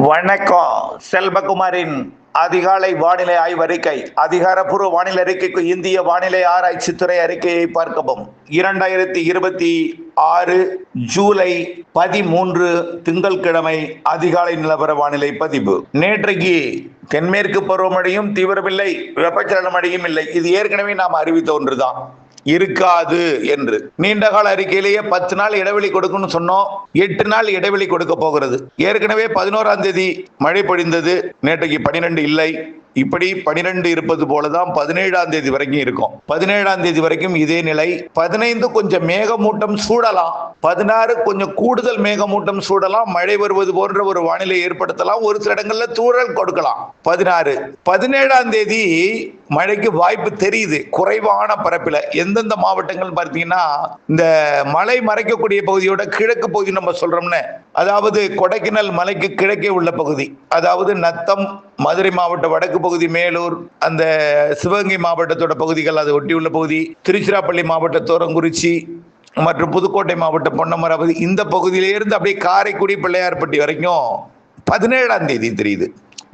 வணக்கம். செல்வகுமாரின் அதிகாலை வானிலை ஆய்வறிக்கை. அதிகாரப்பூர்வ வானிலை அறிக்கைக்கு இந்திய வானிலை ஆராய்ச்சித்துறை அறிக்கையை பார்க்கவும். 2026 ஜூலை 13 திங்கட்கிழமை அதிகாலை நிலவர வானிலை பதிவு. நேற்றைக்கு தென்மேற்கு பருவமழையும் தீவிரமில்லை, வெப்பச்சலன மழையும் இல்லை. இது ஏற்கனவே நாம் அறிவித்த ஒன்றுதான், இருக்காது என்று. நீண்ட கால அறிக்கையிலேயே 10 நாள் இடைவெளி கொடுக்கணும்னு சொன்னோம். 8 நாள் இடைவெளி கொடுக்க போகிறது. ஏற்கனவே 11ஆம் தேதி மழை பொழிந்தது, நேற்றைக்கு 12 இல்லை. இப்படி 12 இருப்பது போலதான் 17ஆம் தேதி வரைக்கும் இருக்கும். 17ஆம் தேதி வரைக்கும் இதே நிலை. 15 கொஞ்சம் மேகமூட்டம் சூடலாம், 16 கொஞ்சம் கூடுதல் மேகமூட்டம் சூடலாம், மழை வருவது போன்ற ஒரு வானிலை ஏற்படுத்தலாம், ஒரு சில இடங்கள்ல தூறல் கொடுக்கலாம். 16 17ஆம் தேதி மழைக்கு வாய்ப்பு தெரியுது, குறைவான பரப்பில. எந்தெந்த மாவட்டங்கள் பார்த்தீங்கன்னா, இந்த மலை மறைக்கக்கூடிய பகுதியோட கிழக்கு பகுதி நம்ம சொல்றோம்னு, அதாவது கொடைக்கானல் மலைக்கு கிழக்கே உள்ள பகுதி, அதாவது நத்தம், மதுரை மாவட்ட வடக்கு பகுதி, மேலூர், அந்த சிவகங்கை மாவட்டத்தோட பகுதிகள், அதை ஒட்டியுள்ள பகுதி, திருச்சிராப்பள்ளி மாவட்ட தோரங்குறிச்சி மற்றும் புதுக்கோட்டை மாவட்ட பொன்னமராவதி, இந்த பகுதியிலிருந்து அப்படியே காரைக்குடி, பிள்ளையார்பட்டி வரைக்கும் 17ஆம் தேதி தெரியுது.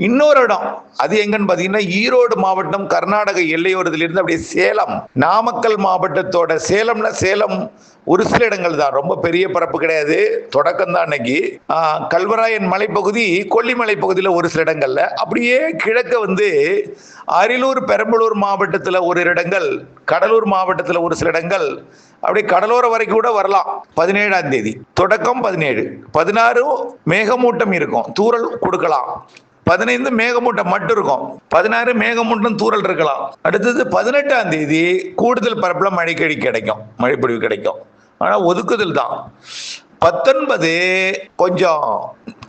இன்னொரு இடம், அது எங்கன்னு பாத்தீங்கன்னா, ஈரோடு மாவட்டம் கர்நாடக எல்லையோரத்திலிருந்து அப்படியே சேலம், நாமக்கல் மாவட்டத்தோட சேலம் ஒரு சில இடங்கள் தான், ரொம்ப பெரிய பரப்பு கிடையாது, தொடக்கம் தான். அன்னைக்கு கல்வராயன் மலைப்பகுதி, கொல்லிமலை பகுதியில் ஒரு சில இடங்கள்ல, அப்படியே கிழக்க வந்து அரியலூர், பெரம்பலூர் மாவட்டத்தில் ஒரு இடங்கள், கடலூர் மாவட்டத்தில் ஒரு சில இடங்கள், அப்படி கடலோர வரைக்கும் கூட வரலாம். 17ஆம் தேதி தொடக்கம். 17 16 மேகமூட்டம் இருக்கும், தூறல் கொடுக்கலாம். 15 மேகமூட்டம் மட்டும் இருக்கும், 16 மேகமூட்டம் தூறல் இருக்கலாம். அடுத்தது 18ஆம் தேதி கூடுதல் பரப்புல மழை கிடைக்கும், மழை பொழிவு கிடைக்கும். ஆனா ஒதுக்குதல் தான். 19 கொஞ்சம்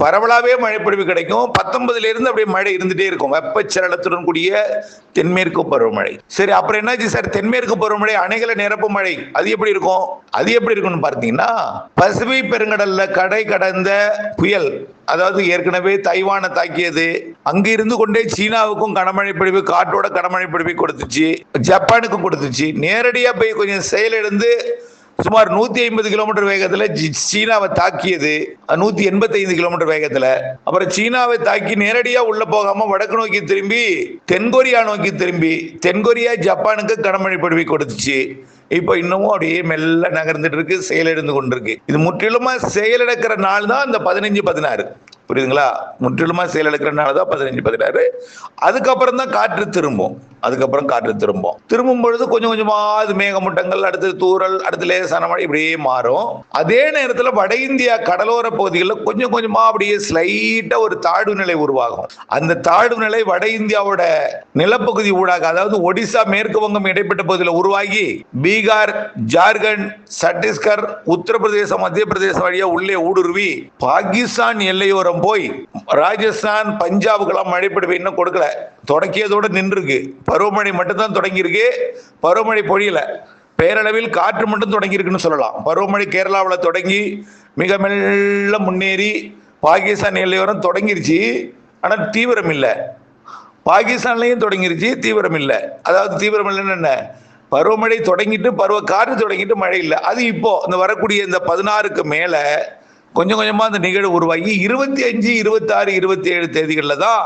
பரவலாவே மழை பொழிவு கிடைக்கும். 19ல இருந்து அப்படியே மழை இருந்துட்டே இருக்கும், வெப்பச்சலனத்துடன் கூடிய தென்மேற்கு பருவமழை. சரி, அப்புறம் என்னாச்சு சார்? தென்மேற்கு பருவமழை அணைகளை நிரப்பும் மழை, அது எப்படி இருக்கும்? அது எப்படி இருக்கும்னு பார்த்தீங்கன்னா, பசிபிக் பெருங்கடல்ல கடை கடந்த புயல், அதாவது ஏற்கனவே தைவானை தாக்கியது, அங்க இருந்து கொண்டே சீனாவுக்கும் கனமழை பொழிவு, காற்றோட கனமழை பொழிவு கொடுத்துச்சு, ஜப்பானுக்கும் கொடுத்துச்சு. நேரடியா போய் கொஞ்சம் செயலிழந்து சுமார் 150 கிலோமீட்டர் வேகத்துல சீனாவை தாக்கியது, 185 கிலோமீட்டர் வேகத்துல. அப்புறம் சீனாவை தாக்கி நேரடியா உள்ள போகாம வடக்கு நோக்கி திரும்பி தென்கொரியா நோக்கி திரும்பி, தென்கொரியா ஜப்பானுக்கு கனமழை பொழிவு கொடுத்துச்சு. இப்ப இன்னமும் அப்படியே மெல்ல நகர்ந்துட்டு இருக்கு, செயலிழந்து கொண்டிருக்கு. இது முற்றிலுமா செயலிழக்கிற நாள் தான் இந்த 15 16. புரியுதுங்களா? முற்றிலுமா செயலிழக்கிறனால தான் 15 16. அதுக்கப்புறம் தான் காற்று திரும்பும். திரும்பும் பொழுது கொஞ்சம் கொஞ்சமா அது மேகமூட்டங்கள், அடுத்து தூறல், அடுத்து லேசான மழை, இப்படியே மாறும். அதே நேரத்தில் வட இந்தியா கடலோர பகுதிகளில் கொஞ்சம் கொஞ்சமா அப்படியே ஸ்லைட்டா ஒரு தாழ்வு நிலை உருவாகும். அந்த தாழ்வு நிலை வட இந்தியாவோட நிலப்பகுதி ஊடாக, அதாவது ஒடிசா, மேற்கு வங்கம் இடைப்பட்ட பகுதியில் உருவாகி பீகார், ஜார்க்கண்ட், சத்தீஸ்கர், உத்தரப்பிரதேசம், மத்திய பிரதேசம் வழியா உள்ளே ஊடுருவி பாகிஸ்தான் எல்லையோரம் போய் ராஜஸ்தான், பஞ்சாபுக்கெல்லாம் மழை பொழிவு இன்னும் கொடுக்கல, தொடக்கியதோடு நின்றுருக்கு. பருவமழை மட்டும்தான் தொடங்கியிருக்கு, பருவமழை பொழியல. பேரளவில் காற்று மட்டும் தொடங்கி இருக்குன்னு சொல்லலாம். பருவமழை கேரளாவில் தொடங்கி மிக மெல்ல முன்னேறி பாகிஸ்தான் எல்லையோரம் தொடங்கிருச்சு, ஆனால் தீவிரம் இல்லை. பாகிஸ்தான்லையும் தொடங்கிருச்சு, தீவிரம் இல்லை. அதாவது தீவிரம் இல்லைன்னு என்ன, பருவமழை தொடங்கிட்டு காற்று தொடங்கிட்டு மழை இல்லை. அது இப்போ இந்த வரக்கூடிய இந்த 16க்கு மேல கொஞ்சம் கொஞ்சமா அந்த நிகழ்வு உருவாகி 25, 26, 27 தேதிகளில் தான்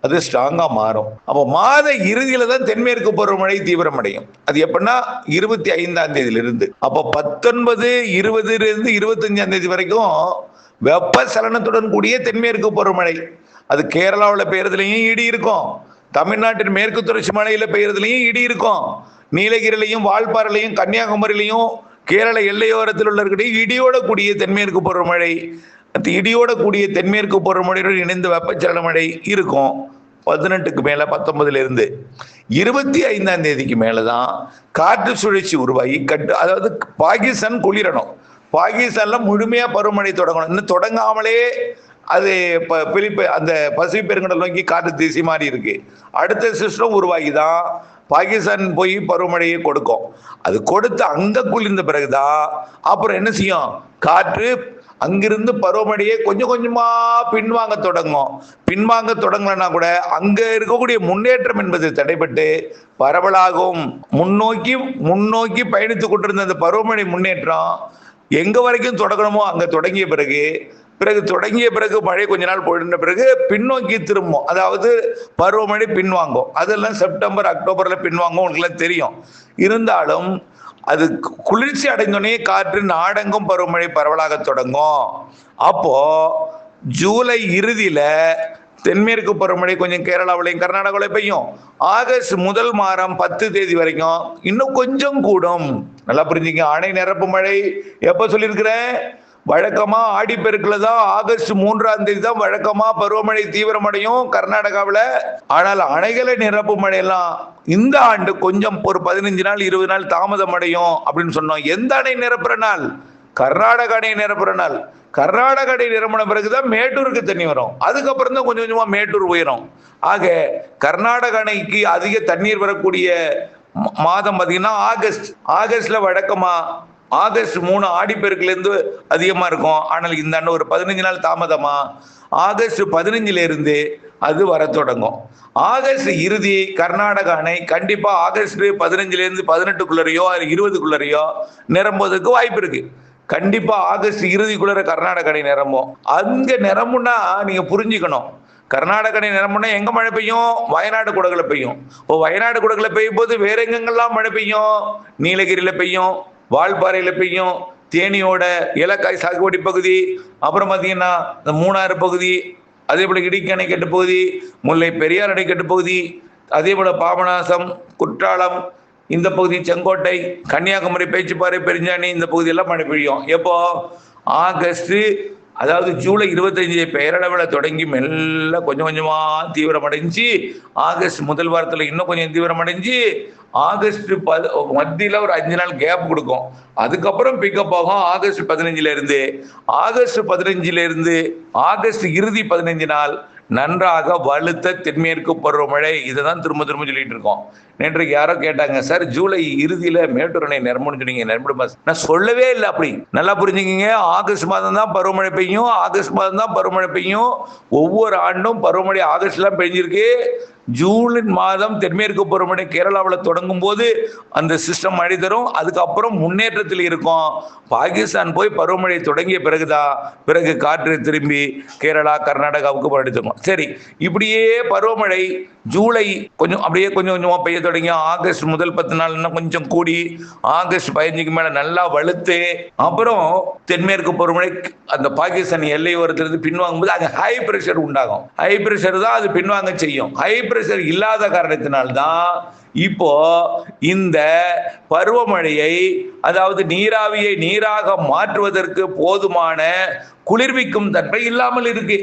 அது ஸ்ட்ராங்கா மாறும். அப்போ மாத இறுதியில தான் தென்மேற்கு பருவமழை தீவிரமடையும். அது எப்படின்னா 25ஆம் தேதியிலிருந்து. அப்போ 19, 20 25ஆம் தேதி வரைக்கும் வெப்பச்சலனத்துடன் கூடிய தென்மேற்கு பருவமழை. அது கேரளாவில் பெய்யறதுலையும் இடி இருக்கும், தமிழ்நாட்டின் மேற்கு தொடர்ச்சி மலையில பெய்யறதுலையும் இடி இருக்கும், நீலகிரிலையும் வால்பாறையிலையும் கன்னியாகுமரியிலையும் கேரள எல்லையோரத்தில் உள்ள இடியோட கூடிய தென்மேற்கு பருவமழை, இடியோட கூடிய தென்மேற்கு பருவமழையுடன் இணைந்து வெப்பச்சலன மழை இருக்கும். 18க்கு மேல 19ல இருந்து 25ஆம் தேதிக்கு மேலதான் காற்று சுழற்சி உருவாகி அதாவது பாகிஸ்தான் குளிரணும். பாகிஸ்தான்ல முழுமையா பருவமழை தொடங்கணும். இன்னும் தொடங்காமலே அது அந்த பசிபிக் பெருங்கடல் நோக்கி காற்று திசை மாறி இருக்கு. அடுத்த சிஸ்டம் உருவாகிதான் பாகிஸ்தான் போய் பருவமழையை கொடுக்கும். அது கொடுத்து அங்க குளிர்ந்த பிறகுதான் அப்புறம் என்ன செய்யும், காற்று அங்கிருந்து பருவமழையை கொஞ்சம் கொஞ்சமா பின்வாங்க தொடங்கலன்னா கூட அங்க இருக்கக்கூடிய முன்னேற்றம் என்பது தடைபட்டு பரவலாகும். முன்னோக்கி பயணித்துக் கொண்டிருந்த அந்த பருவமழை முன்னேற்றம் எங்க வரைக்கும் தொடங்கணுமோ அங்க தொடங்கிய பிறகு பிறகு தொடங்கிய பிறகு மழை கொஞ்ச நாள் போயிட்ட பிறகு பின்னோக்கி திரும்பும், அதாவது பருவமழை பின்வாங்கும். அதெல்லாம் செப்டம்பர் அக்டோபர்ல பின்வாங்கும், உங்களுக்கு தெரியும். இருந்தாலும் அது குளிர்ச்சி அடைந்தோடனே காற்று நாடெங்கும் பருவமழை பரவலாக தொடங்கும். அப்போ ஜூலை இறுதியில தென்மேற்கு பருவமழை கொஞ்சம் கேரளாவிலையும் கர்நாடகாவிலையும் பெய்யும். ஆகஸ்ட் முதல் மாதம் 10 தேதி வரைக்கும் இன்னும் கொஞ்சம் கூடும். நல்லா புரிஞ்சுங்க. அணை நிரப்பு மழை எப்ப சொல்லியிருக்கிறேன்? வழக்கமா ஆடிப்பெருக்குல தான் ஆகஸ்ட் 3ஆம் தேதி தான் வழக்கமா பருவமழை தீவிரமடையும் கர்நாடகாவில். ஆனால் அணைகளை நிரப்பு மழையெல்லாம் இந்த ஆண்டு கொஞ்சம் ஒரு 15 நாள் 20 நாள் தாமதம் அடையும் அப்படின்னு சொன்னோம். எந்த அணை நிரப்புற நாள்? கர்நாடக அணை நிரப்புற நாள். கர்நாடக அணை நிரம்பின பிறகுதான் மேட்டூருக்கு தண்ணி வரும். அதுக்கப்புறம் தான் கொஞ்சம் கொஞ்சமா மேட்டூர் உயரும். ஆக கர்நாடக அணைக்கு அதிக தண்ணீர் வரக்கூடிய மாதம் பார்த்தீங்கன்னா ஆகஸ்ட்ல வழக்கமா ஆகஸ்ட் 3 ஆடிப்பெருக்குல இருந்து அதிகமா இருக்கும். ஆனால் இந்த ஆண்டு ஒரு 15 நாள் தாமதமா ஆகஸ்ட் 15ல இருந்து அது வர தொடங்கும். ஆகஸ்ட் இறுதி கர்நாடக அணை கண்டிப்பா ஆகஸ்ட் 15ல இருந்து 18க்குள்ளரையோ 20க்குள்ளரையோ நிரம்புவதற்கு வாய்ப்பு இருக்கு. கண்டிப்பா ஆகஸ்ட் இறுதிக்குள்ள கர்நாடக அணை நிரம்பும். அங்க நிரம்புனா நீங்க புரிஞ்சுக்கணும், கர்நாடக அணை நிரம்புனா எங்க மழை பெய்யும்? வயநாடு குடகுல பெய்யும். வயநாடு குடகுல பெய்யும் போது வேற எங்கெங்கெல்லாம் மழை பெய்யும்? நீலகிரியில பெய்யும், வால்பாறையில பெய்யும், தேனியோட ஏலக்காய் சாகுபடி பகுதி, அப்புறம் பார்த்தீங்கன்னா இந்த மூணாறு பகுதி, அதே போல இடுக்கி அணைக்கட்டு பகுதி, முல்லை பெரியார் அணைக்கட்டு பகுதி, அதே போல பாபநாசம், குற்றாலம் இந்த பகுதி, செங்கோட்டை, கன்னியாகுமரி, பேச்சுப்பாறை, பெருஞ்சாணி இந்த பகுதியெல்லாம் மழை பெய்யும். எப்போ? ஆகஸ்ட், அதாவது ஜூலை 25 பெயரளவில் தொடங்கி மெல்ல கொஞ்சம் கொஞ்சமா தீவிரமடைஞ்சு ஆகஸ்ட் முதல் வாரத்தில் இன்னும் கொஞ்சம் தீவிரமடைஞ்சு ஆகஸ்ட் மத்தியில் ஒரு 5 நாள் கேப் கொடுக்கும். அதுக்கப்புறம் பிக்கப் ஆகும் ஆகஸ்ட் 15ல இருந்து. ஆகஸ்ட் 15ல இருந்து ஆகஸ்ட் இறுதி 15 நாள் நன்றாக வலுத்த தென்மேற்கு பருவமழை. இதை தான் திரும்ப திரும்ப சொல்லிட்டு இருக்கோம். நேற்றைக்கு யாரோ கேட்டாங்க, சார் ஜூலை இறுதியில மேட்டூர் அணை நிரம்புன்னு சொன்னீங்க, நிரம்பிடுமா? நான் சொல்லவே இல்லை. அப்படி நல்லா புரிஞ்சுக்கிங்க. ஆகஸ்ட் மாதம் தான் பருவமழை பெய்யும், ஆகஸ்ட் மாதம் தான் பருவமழை பெய்யும். ஒவ்வொரு ஆண்டும் பருவமழை ஆகஸ்ட்லாம் பெய்ஞ்சிருக்கு. ஜூன் மாதம் தென்மேற்கு பருவமழை கேரளாவில் தொடங்கும் போது அந்த சிஸ்டம் மழை தரும். அதுக்கப்புறம் முன்னேற்றத்தில் இருக்கும். பாகிஸ்தான் போய் பருவமழை தொடங்கிய பிறகு காற்று திரும்பி கேரளா கர்நாடகாவுக்கு மழை தரும். சரி, இப்படியே பருவமழை ஜூலை கொஞ்சம் அப்படியே கொஞ்சம் கொஞ்சமா பெய்ய தொடங்கி ஆகஸ்ட் முதல் 10 நாள் இன்னும் கொஞ்சம் கூடி ஆகஸ்ட் 15க்கு மேல நல்லா வலுத்து அப்புறம் தென்மேற்கு பருவமழை அந்த பாகிஸ்தான் எல்லை ஓரத்திலிருந்து பின்வாங்கும் போது அது ஹை பிரஷர் உண்டாகும். ஹை பிரஷர் தான் அது பின்வாங்க செய்யும். ஹை பிரஷர் இல்லாத காரணத்தினால்தான் இப்போ இந்த பருவமழையை, அதாவது நீராவியை நீராக மாற்றுவதற்கு போதுமான குளிர்விக்கும் தன்மை இல்லாமல் இருக்கு.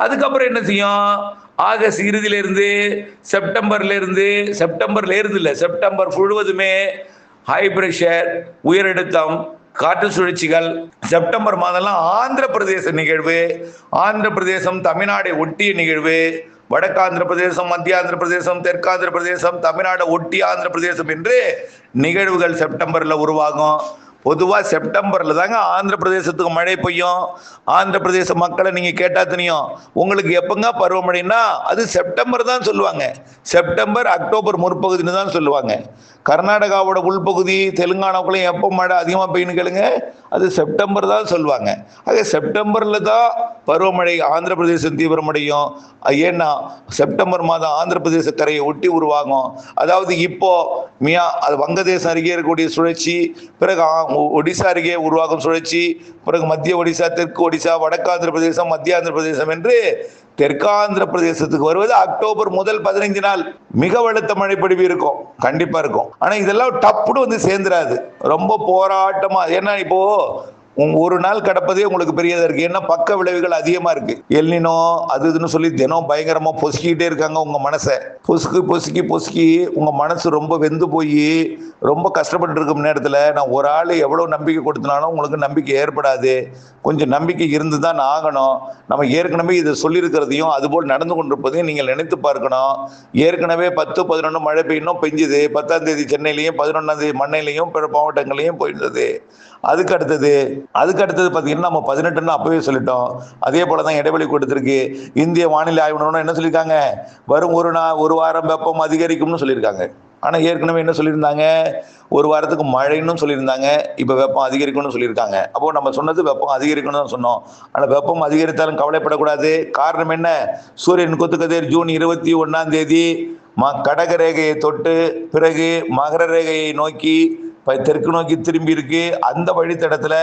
அதுக்கப்புறம் என்ன செய்யும்? ஆகஸ்ட் இறுதியில இருந்து செப்டம்பர் முழுவதுமே ஹை பிரஷர், உயரழுத்தம், காற்று சுழற்சிகள். செப்டம்பர் மாதம்லாம் ஆந்திர பிரதேச நிகழ்வு, ஆந்திர பிரதேசம் தமிழ்நாடை ஒட்டிய நிகழ்வு, வடக்காந்திர பிரதேசம், மத்திய ஆந்திர பிரதேசம், தெற்காந்திர பிரதேசம், தமிழ்நாடு ஒட்டி ஆந்திர பிரதேசம் என்று நிகழ்வுகள் செப்டம்பர்ல உருவாகும். பொதுவா செப்டம்பர்ல தாங்க ஆந்திர பிரதேசத்துக்கு மழை பெய்யும். ஆந்திர பிரதேச மக்களை நீங்க கேட்டா தெரியும், உங்களுக்கு எப்பங்க பருவமழைன்னா அது செப்டம்பர் தான் சொல்லுவாங்க. செப்டம்பர் அக்டோபர் முற்பகுதின்னு தான் சொல்லுவாங்க. கர்நாடகாவோட உள்பகுதி தெலுங்கானாவுக்குள்ள எப்போ மழை அதிகமாக பெய்யுன்னு கேளுங்க, அது செப்டம்பர் தான் சொல்லுவாங்க. ஆக செப்டம்பர்ல தான் பருவமழை ஆந்திர பிரதேசம் தீவிரமடையும். ஏன்னா செப்டம்பர் மாதம் ஆந்திர பிரதேச கரையை ஒட்டி உருவாகும். அதாவது இப்போ அது வங்கதேசம் அருகே இருக்கக்கூடிய சுழற்சி, பிறகு ஒடிசா அருகே உருவாகும் சுழற்சி, பிறகு மத்திய ஒடிசா, தெற்கு ஒடிசா, வடக்காந்திர பிரதேசம், மத்திய ஆந்திர பிரதேசம் என்று தெற்காந்திர பிரதேசத்துக்கு வருவது அக்டோபர் முதல் 15 நாள் மிக வலுத்த மழைப்பொழிவு இருக்கும், கண்டிப்பா இருக்கும். ஆனா இதெல்லாம் டப்புன்னு வந்து சேர்ந்துராது, ரொம்ப போராட்டமா. ஏன்னா இப்போ ஒரு நாள் கடப்பதே உங்களுக்கு பெரியதா இருக்கு. ஏன்னா பக்க விளைவுகள் அதிகமா இருக்கு. எல்னினோ அது இதுன்னு சொல்லி தினம் பயங்கரமா பொசுக்கிட்டே இருக்காங்க. உங்க மனசை பொசுக்கி உங்க மனசு ரொம்ப வெந்து போய் ரொம்ப கஷ்டப்பட்டு இருக்கும் நேரத்துல நான் ஒரு ஆள் எவ்வளவு நம்பிக்கை கொடுத்தனாலும் உங்களுக்கு நம்பிக்கை ஏற்படாது. கொஞ்சம் நம்பிக்கை இருந்துதான் ஆகணும். நம்ம ஏற்கனவே இதை சொல்லியிருக்கிறதையும் அதுபோல் நடந்து கொண்டிருப்பதையும் நீங்கள் நினைத்து பார்க்கணும். ஏற்கனவே 10, 11 மழை பெய்யணும் பெஞ்சுது. 10ஆம் தேதி சென்னையிலையும், 11ஆம் தேதி மண்ணையிலையும் பிற மாவட்டங்களையும் போயிருந்தது. அதுக்கு அடுத்தது பார்த்தீங்கன்னா நம்ம 18ன்னு அப்பவே சொல்லிட்டோம். அதே போலதான் இடைவெளி கொடுத்திருக்கு. இந்திய வானிலை ஆய்வு நிறுவனம் என்ன சொல்லியிருக்காங்க? வரும் ஒரு வாரம் வெப்பம் அதிகரிக்கும்னு சொல்லியிருக்காங்க. ஆனால் ஏற்கனவே என்ன சொல்லியிருந்தாங்க, ஒரு வாரத்துக்கு மழைன்னு சொல்லியிருந்தாங்க. இப்போ வெப்பம் அதிகரிக்கும்னு சொல்லியிருக்காங்க. அப்போ நம்ம சொன்னது வெப்பம் அதிகரிக்கணும்னு தான் சொன்னோம். ஆனால் வெப்பம் அதிகரித்தாலும் கவலைப்படக்கூடாது. காரணம் என்ன? சூரியன் குத்துக்கதிர் ஜூன் 21ஆம் தேதி கடக ரேகையை தொட்டு பிறகு மகர ரேகையை நோக்கி தெற்கு நோக்கி திரும்பி இருக்கு. அந்த வழித்தடத்துல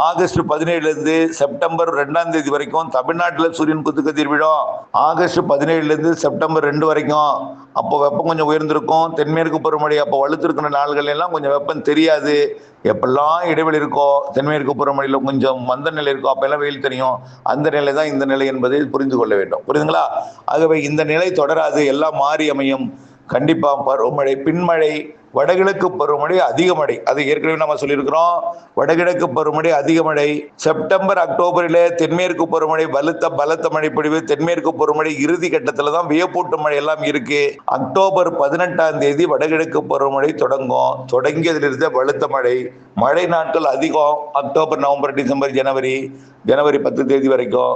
ஆகஸ்ட் 17 செப்டம்பர் 2ஆம் தேதி வரைக்கும் தமிழ்நாட்டில் சூரியன் குத்துக்கதிர் விழும். ஆகஸ்ட் 17 செப்டம்பர் 2 வரைக்கும். அப்போ வெப்பம் கொஞ்சம் உயர்ந்திருக்கும். தென்மேற்கு பருவமழை அப்போ வலுத்திருக்கிற நாள்கள் எல்லாம் கொஞ்சம் வெப்பம் தெரியாது. எப்பெல்லாம் இடைவெளி இருக்கோ தென்மேற்கு பருவமழையில கொஞ்சம் மந்த நிலை இருக்கோ அப்பெல்லாம் வெயில் தெரியும். அந்த நிலை தான் இந்த நிலை என்பதை புரிந்து கொள்ள வேண்டும். புரியுதுங்களா? ஆகவே இந்த நிலை தொடராது, எல்லாம் மாறி அமையும். கண்டிப்பா பருவமழை பின்மழை, வடகிழக்கு பருவமழை அதிக மழை. அது ஏற்கனவே நம்ம சொல்லியிருக்கிறோம். வடகிழக்கு பருவமழை அதிக மழை. செப்டம்பர் அக்டோபரிலே தென்மேற்கு பருவமழை பலத்த மழை பொழிவு. தென்மேற்கு பருவமழை இறுதி கட்டத்துல தான் வியப்பூட்டு மழை எல்லாம் இருக்கு. அக்டோபர் 18ஆம் தேதி வடகிழக்கு பருவமழை தொடங்கும். தொடங்கியதிலிருந்து பலத்த மழை. மழை நாட்கள் அதிகம். அக்டோபர், நவம்பர், டிசம்பர், ஜனவரி 10 தேதி வரைக்கும்.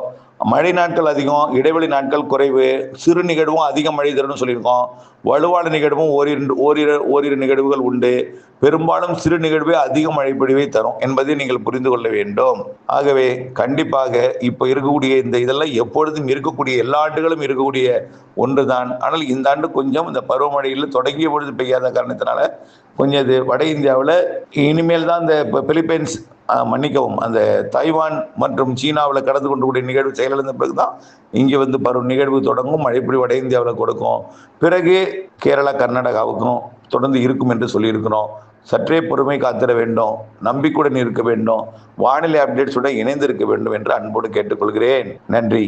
மழை நாட்கள் அதிகம், இடைவெளி நாட்கள் குறைவு. சிறு நிகழ்வும் அதிக மழை தரும்னு சொல்லியிருக்கோம். வலுவான நிகழ்வும் ஓரிரு நிகழ்வுகள் உண்டு. பெரும்பாலும் சிறு நிகழ்வே அதிக மழை பொழிவை தரும் என்பதை நீங்கள் புரிந்து கொள்ள வேண்டும். ஆகவே கண்டிப்பாக இப்ப இருக்கக்கூடிய இதெல்லாம் எப்பொழுதும் இருக்கக்கூடிய, எல்லா ஆண்டுகளும் இருக்கக்கூடிய ஒன்றுதான். ஆனால் இந்த ஆண்டு கொஞ்சம் இந்த பருவமழையில் தொடங்கிய பொழுது பெய்யாத காரணத்தினால கொஞ்சம் இது வட இந்தியாவில் இனிமேல் தான் இந்த பிலிப்பைன்ஸ் மன்னிக்கவும் அந்த தைவான் மற்றும் சீனாவில் கடந்து கொண்டு நிகழ்வு செயலிழந்த பிறகுதான் இங்கே வந்து நிகழ்வு தொடங்கும். மழைப்பொழி வட இந்தியாவில் கொடுக்கும். பிறகு கேரளா, கர்நாடகாவுக்கும் தொடர்ந்து இருக்கும் என்று சொல்லியிருக்கிறோம். சற்றே பொறுமை காத்திட வேண்டும், நம்பிக்கையுடன் இருக்க வேண்டும், வானிலை அப்டேட்ஸுடன் இணைந்திருக்க வேண்டும் என்று அன்போடு கேட்டுக்கொள்கிறேன். நன்றி.